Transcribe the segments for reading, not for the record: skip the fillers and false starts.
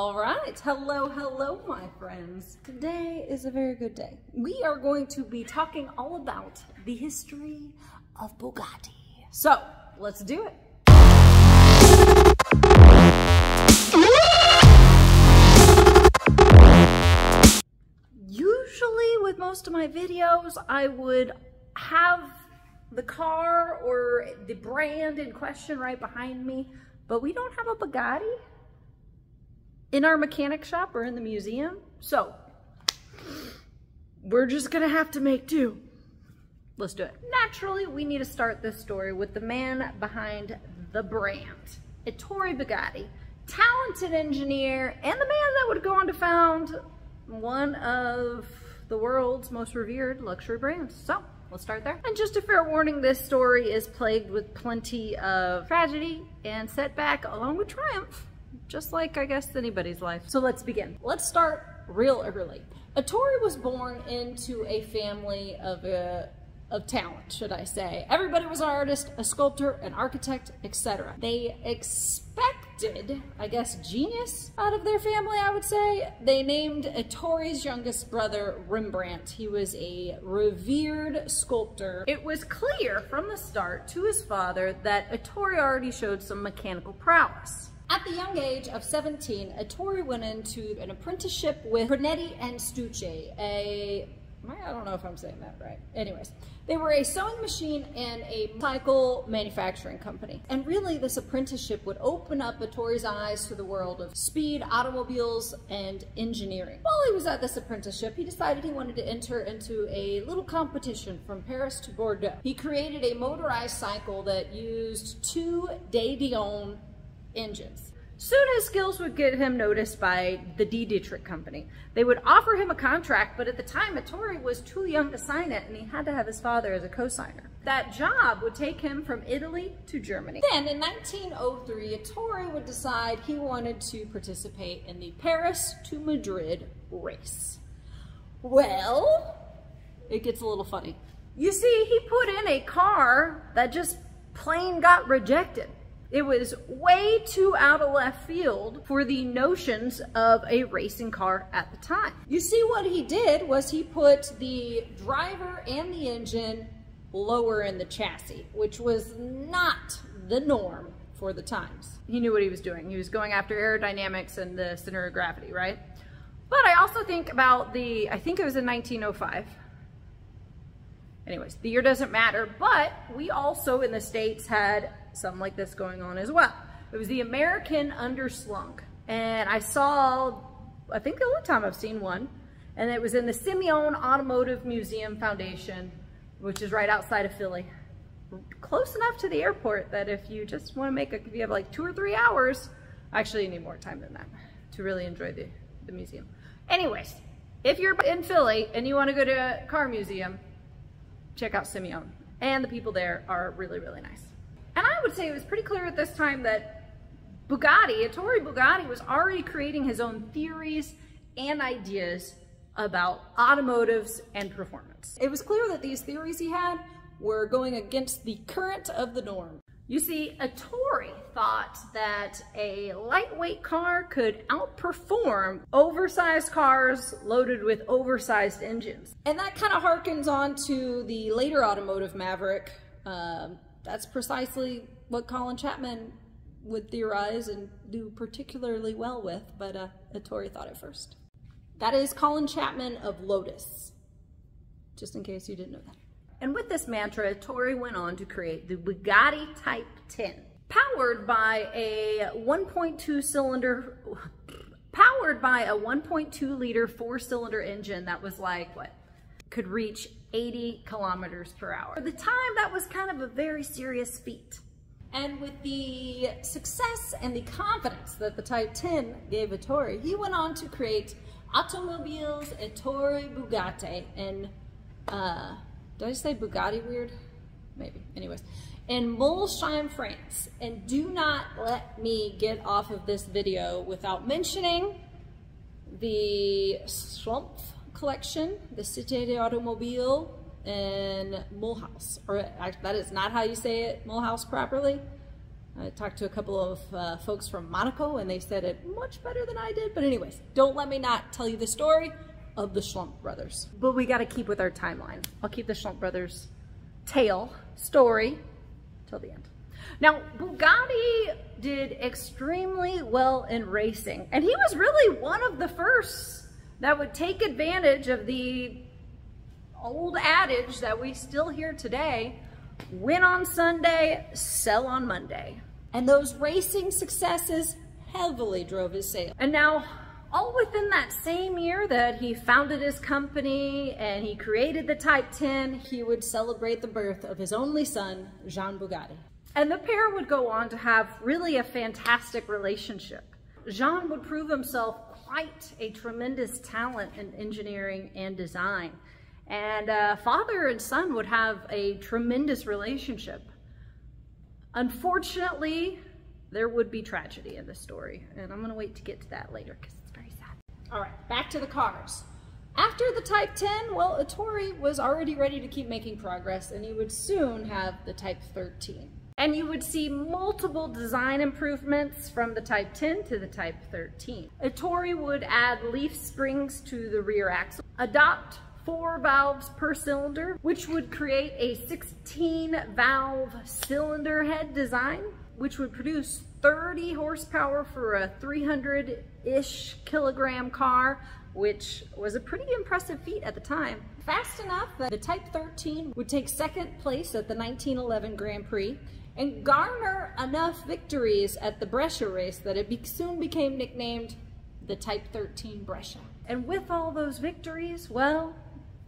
All right, hello my friends. Today is a very good day. We are going to be talking all about the history of Bugatti. So, let's do it. Usually with most of my videos, I would have the car or the brand in question right behind me, but we don't have a Bugatti in our mechanic shop or in the museum, so we're just gonna have to make do. Let's do it. Naturally, we need to start this story with the man behind the brand, Ettore Bugatti, talented engineer, and the man that would go on to found one of the world's most revered luxury brands. So let's start there. And just a fair warning, this story is plagued with plenty of tragedy and setback along with triumph, just like I guess anybody's life. So let's begin. Let's start real early. Ettore was born into a family of talent, should I say. Everybody was an artist, a sculptor, an architect, etc. They expected, I guess, genius out of their family, I would say. They named Ettore's youngest brother Rembrandt. He was a revered sculptor. It was clear from the start to his father that Ettore already showed some mechanical prowess. At the young age of 17, Ettore went into an apprenticeship with Brunetti and Stucci, I don't know if I'm saying that right. Anyways, they were a sewing machine and a cycle manufacturing company. And really, this apprenticeship would open up Ettore's eyes to the world of speed, automobiles, and engineering. While he was at this apprenticeship, he decided he wanted to enter into a little competition from Paris to Bordeaux. He created a motorized cycle that used 2 De Dion engines. Soon his skills would get him noticed by the D. Dietrich company. They would offer him a contract, but at the time Ettore was too young to sign it and he had to have his father as a co-signer. That job would take him from Italy to Germany. Then in 1903, Ettore would decide he wanted to participate in the Paris to Madrid race. Well, it gets a little funny. You see, he put in a car that just plain got rejected. It was way too out of left field for the notions of a racing car at the time. You see, what he did was he put the driver and the engine lower in the chassis, which was not the norm for the times. He knew what he was doing. He was going after aerodynamics and the center of gravity, right? But I also think about I think it was in 1905. Anyways, the year doesn't matter, but we also in the States had something like this going on as well. It was the American Underslung, and I think the only time I've seen one, and it was in the Simeon Automotive Museum Foundation, which is right outside of Philly. Close enough to the airport that if you just want to if you have like 2 or 3 hours, actually you need more time than that to really enjoy the museum. Anyways, if you're in Philly and you want to go to a car museum, check out Simeon, and the people there are really, really nice. And I would say it was pretty clear at this time that Ettore Bugatti was already creating his own theories and ideas about automotives and performance. It was clear that these theories he had were going against the current of the norm. You see, Ettore thought that a lightweight car could outperform oversized cars loaded with oversized engines. And that kind of harkens on to the later automotive maverick. That's precisely what Colin Chapman would theorize and do particularly well with, but Ettore thought it first. That is Colin Chapman of Lotus, just in case you didn't know that. And with this mantra, Ettore went on to create the Bugatti Type 10, powered by a 1.2 liter 4-cylinder engine that was could reach 80 kilometers per hour. For the time, that was kind of a very serious feat. And with the success and the confidence that the Type 10 gave Ettore, he went on to create Automobiles Ettore Bugatti and, did I say Bugatti weird? Maybe, anyways. In Molsheim, France. And do not let me get off of this video without mentioning the Schlumpf collection, the Cité d'Automobile, and Mulhouse. Or that is not how you say it, Mulhouse properly. I talked to a couple of folks from Monaco, and they said it much better than I did. But anyways, don't let me not tell you the story of the Schlump brothers. But we got to keep with our timeline. I'll keep the Schlump brothers story till the end. Now, Bugatti did extremely well in racing, and he was really one of the first that would take advantage of the old adage that we still hear today: win on Sunday, sell on Monday. And those racing successes heavily drove his sales. And now, all within that same year that he founded his company and he created the Type 10, he would celebrate the birth of his only son, Jean Bugatti. And the pair would go on to have really a fantastic relationship. Jean would prove himself quite a tremendous talent in engineering and design. And father and son would have a tremendous relationship. Unfortunately, there would be tragedy in this story, and I'm gonna wait to get to that later because it's very sad. All right, back to the cars. After the Type 10, well, Ettore was already ready to keep making progress, and he would soon have the Type 13. And you would see multiple design improvements from the Type 10 to the Type 13. Ettore would add leaf springs to the rear axle, adopt 4 valves per cylinder, which would create a 16-valve cylinder head design, which would produce 30 horsepower for a 300-ish kilogram car, which was a pretty impressive feat at the time. Fast enough that the Type 13 would take second place at the 1911 Grand Prix and garner enough victories at the Brescia race that it soon became nicknamed the Type 13 Brescia. And with all those victories, well,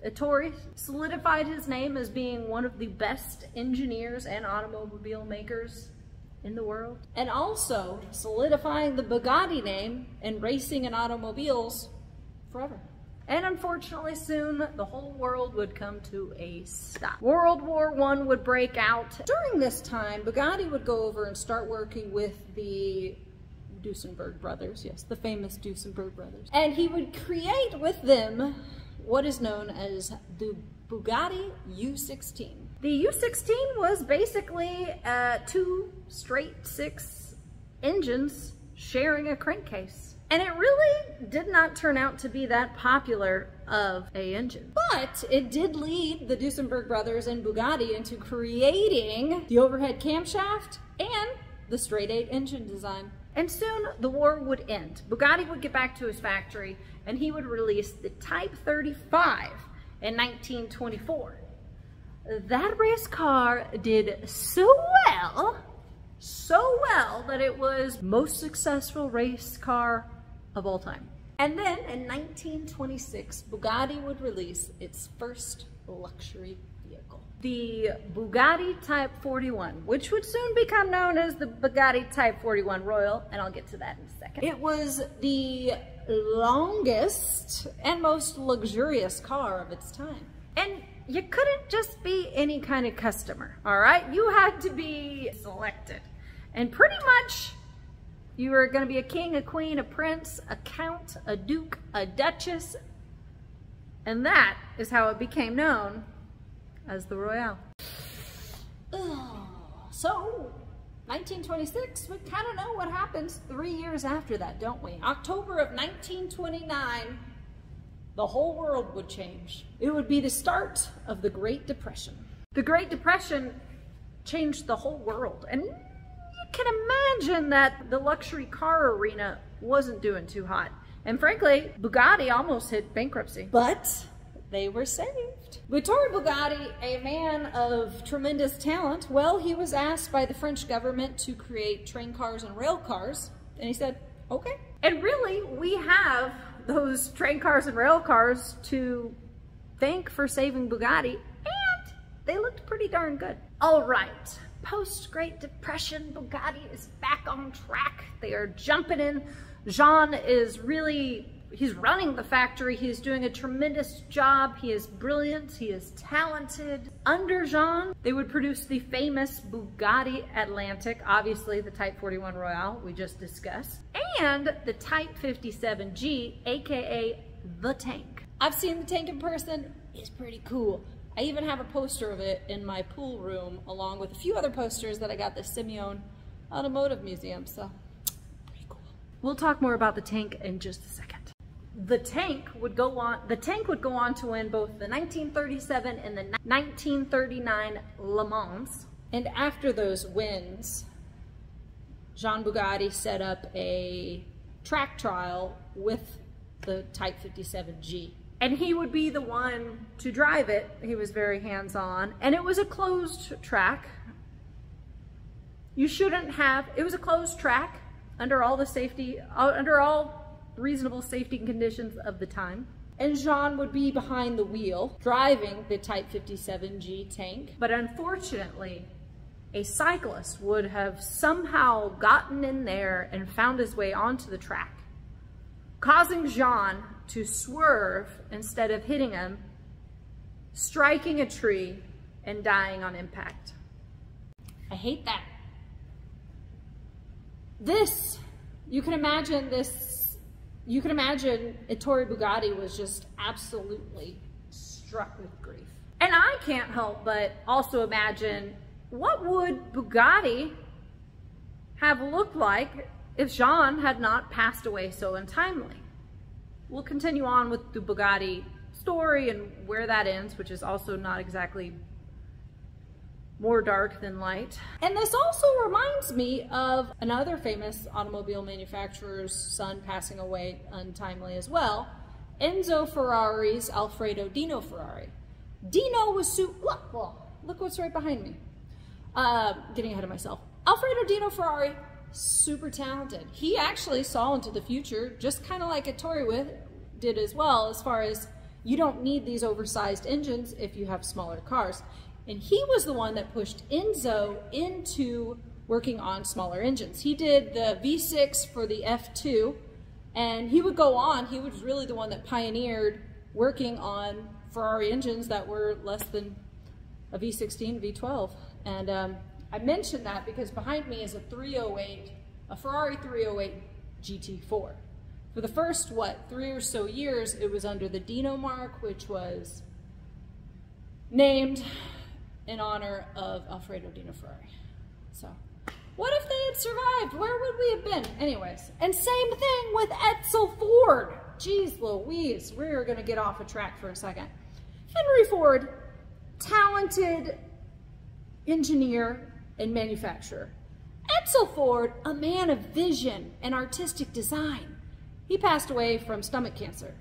Ettore solidified his name as being one of the best engineers and automobile makers in the world, and also solidifying the Bugatti name in racing and automobiles forever. And unfortunately soon, the whole world would come to a stop. World War I would break out. During this time, Bugatti would go over and start working with the Duesenberg brothers, yes, the famous Duesenberg brothers. And he would create with them what is known as the Bugatti U16. The U16 was basically 2 straight 6 engines sharing a crankcase. And it really did not turn out to be that popular of a engine. But it did lead the Duesenberg brothers and Bugatti into creating the overhead camshaft and the straight 8 engine design. And soon the war would end. Bugatti would get back to his factory and he would release the Type 35 in 1924. That race car did so well that it was most successful race car of all time. And then in 1926, Bugatti would release its first luxury vehicle, the Bugatti Type 41, which would soon become known as the Bugatti Type 41 Royal, and I'll get to that in a second. It was the longest and most luxurious car of its time. And you couldn't just be any kind of customer, all right? You had to be selected. And pretty much you were gonna be a king, a queen, a prince, a count, a duke, a duchess, and that is how it became known as the Royale. So, 1926, we kind of know what happens 3 years after that, don't we? October of 1929, the whole world would change. It would be the start of the Great Depression. The Great Depression changed the whole world, and you can imagine that the luxury car arena wasn't doing too hot. And frankly, Bugatti almost hit bankruptcy. But they were saved. Ettore Bugatti, a man of tremendous talent, well, he was asked by the French government to create train cars and rail cars, and he said, okay. And really, we have those train cars and rail cars to thank for saving Bugatti, and they looked pretty darn good. All right, post-Great Depression, Bugatti is back on track. They are jumping in. Jean is really, he's running the factory. He's doing a tremendous job. He is brilliant. He is talented. Under Jean, they would produce the famous Bugatti Atlantic, obviously the Type 41 Royale we just discussed, and the Type 57G, aka the tank. I've seen the tank in person. It's pretty cool. I even have a poster of it in my pool room, along with a few other posters that I got the Simeone automotive museum, so pretty cool. We'll talk more about the tank in just a second. The tank would go on to win both the 1937 and the 1939 Le Mans. And after those wins, Jean Bugatti set up a track trial with the Type 57G. And he would be the one to drive it. He was very hands-on. And it was a closed track. It was a closed track under all reasonable safety conditions of the time. And Jean would be behind the wheel, driving the Type 57G tank. But unfortunately, a cyclist would have somehow gotten in there and found his way onto the track, causing Jean to swerve instead of hitting him, striking a tree, and dying on impact. I hate that. You can imagine Ettore Bugatti was just absolutely struck with grief. And I can't help but also imagine, what would Bugatti have looked like if Jean had not passed away so untimely? We'll continue on with the Bugatti story and where that ends, which is also not exactly more dark than light. And this also reminds me of another famous automobile manufacturer's son passing away untimely as well, Enzo Ferrari's Alfredo Dino Ferrari. Dino was look what's right behind me. Getting ahead of myself. Alfredo Dino Ferrari, super talented. He actually saw into the future, just kind of like Ettore did as well, as far as you don't need these oversized engines if you have smaller cars. And he was the one that pushed Enzo into working on smaller engines. He did the V6 for the F2, and he would go on. He was really the one that pioneered working on Ferrari engines that were less than a V16, V12. And I mentioned that because behind me is a Ferrari 308 GT4. For the first, 3 or so years, it was under the Dino mark, which was named in honor of Alfredo Dino Ferrari. So, what if they had survived? Where would we have been? Anyways, and same thing with Edsel Ford. Jeez Louise, we're gonna get off a track for a second. Henry Ford, talented engineer and manufacturer. Edsel Ford, a man of vision and artistic design. He passed away from stomach cancer.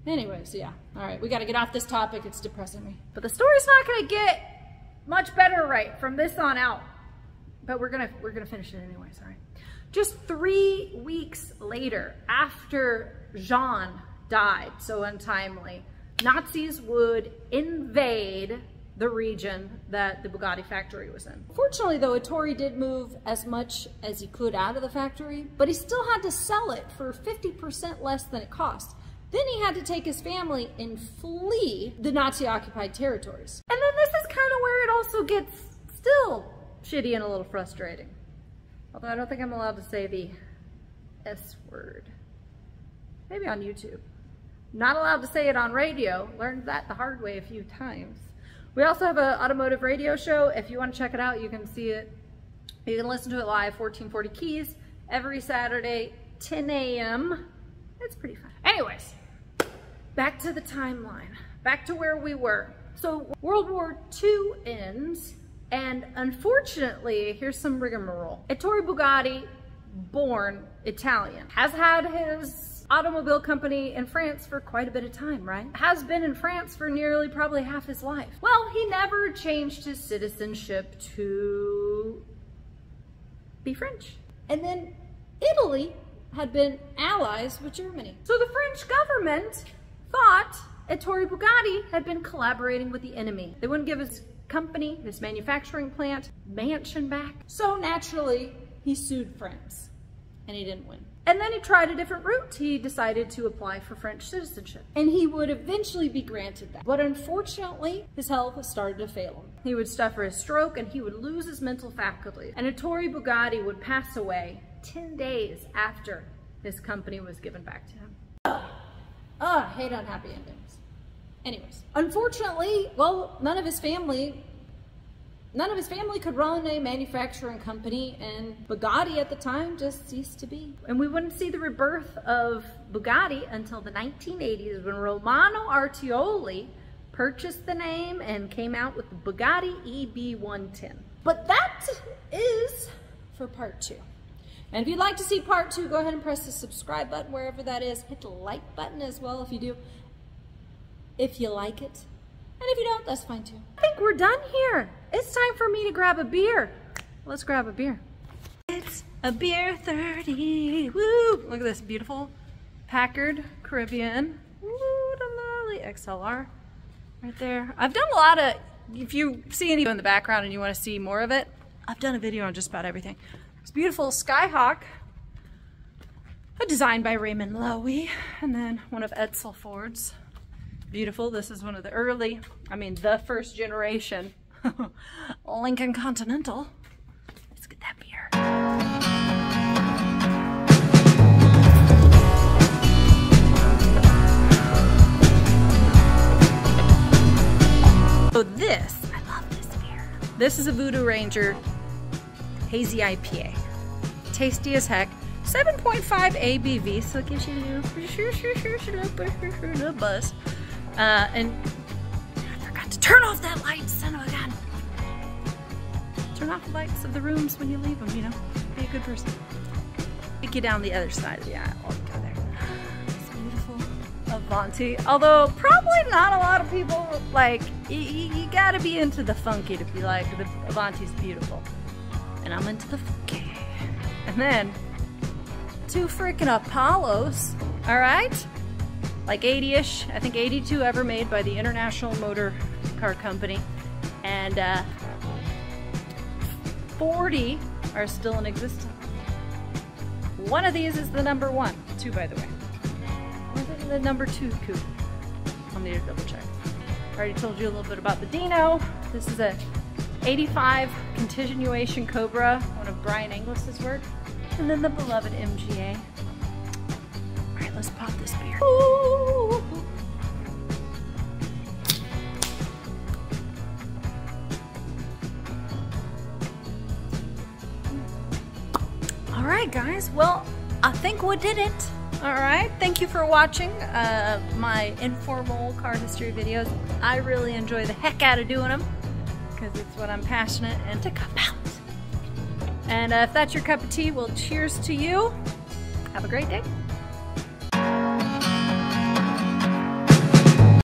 Anyways, yeah. All right, we got to get off this topic. It's depressing me. But the story's not going to get much better right from this on out. But we're gonna finish it anyways. All right. Just 3 weeks later, after Jean died so untimely, Nazis would invade the region that the Bugatti factory was in. Fortunately, though, Ettore did move as much as he could out of the factory, but he still had to sell it for 50% less than it cost. Then he had to take his family and flee the Nazi-occupied territories. And then this is kind of where it also gets still shitty and a little frustrating. Although I don't think I'm allowed to say the S word. Maybe on YouTube. Not allowed to say it on radio. Learned that the hard way a few times. We also have an automotive radio show. If you want to check it out, you can see it. You can listen to it live, 1440 Keys, every Saturday, 10 a.m. It's pretty fun. Anyways. Back to the timeline, back to where we were. So World War II ends, and unfortunately, here's some rigmarole. Ettore Bugatti, born Italian, has had his automobile company in France for quite a bit of time, right? Has been in France for nearly probably half his life. Well, he never changed his citizenship to be French. And then Italy had been allies with Germany. So the French government thought Ettore Bugatti had been collaborating with the enemy. They wouldn't give his company, his manufacturing plant, mansion back. So naturally, he sued France, and he didn't win. And then he tried a different route. He decided to apply for French citizenship, and he would eventually be granted that. But unfortunately, his health started to fail him. He would suffer a stroke, and he would lose his mental faculties. And Ettore Bugatti would pass away 10 days after his company was given back to him. I hate unhappy endings. Anyways, unfortunately, well, none of his family None of his family could run a manufacturing company, and Bugatti at the time just ceased to be. And we wouldn't see the rebirth of Bugatti until the 1980s when Romano Artioli purchased the name and came out with the Bugatti EB110. But that is for part 2. And if you'd like to see part 2, go ahead and press the subscribe button wherever that is. Hit the like button as well if you do, if you like it. And if you don't, that's fine too. I think we're done here. It's time for me to grab a beer. Let's grab a beer. It's a beer 30. Woo! Look at this beautiful Packard Caribbean. Woo, the lovely XLR right there. I've done a lot of, if you see any in the background and you want to see more of it, I've done a video on just about everything. It's beautiful Skyhawk, designed by Raymond Loewy, and then one of Edsel Ford's. Beautiful. This is one of the early, the first generation Lincoln Continental. Let's get that beer. So this, I love this beer. This is a Voodoo Ranger Hazy IPA. Tasty as heck. 7.5 ABV, so it gives you a little buzz. And I forgot to turn off that light, son of a gun. Turn off the lights of the rooms when you leave them, you know. Be a good person. Take you down the other side of the aisle. I'll go there. It's beautiful Avanti. Although probably not a lot of people like. You gotta be into the funky to be like the Avanti's beautiful. And I'm into the funky. And then 2 freaking Apollos. All right. Like 80-ish, I think 82 ever made by the International Motor Car Company, and 40 are still in existence. One of these is the number 1, 2 by the way. Or the number 2 coupe. I'll need to double check. I already told you a little bit about the Dino. This is a 85 Continuation Cobra, one of Brian Inglis's work, and then the beloved MGA. Let's pop this beer. Ooh. All right, guys. Well, I think we did it. All right. Thank you for watching my informal car history videos. I really enjoy the heck out of doing them because it's what I'm passionate and about. And if that's your cup of tea, well, cheers to you. Have a great day.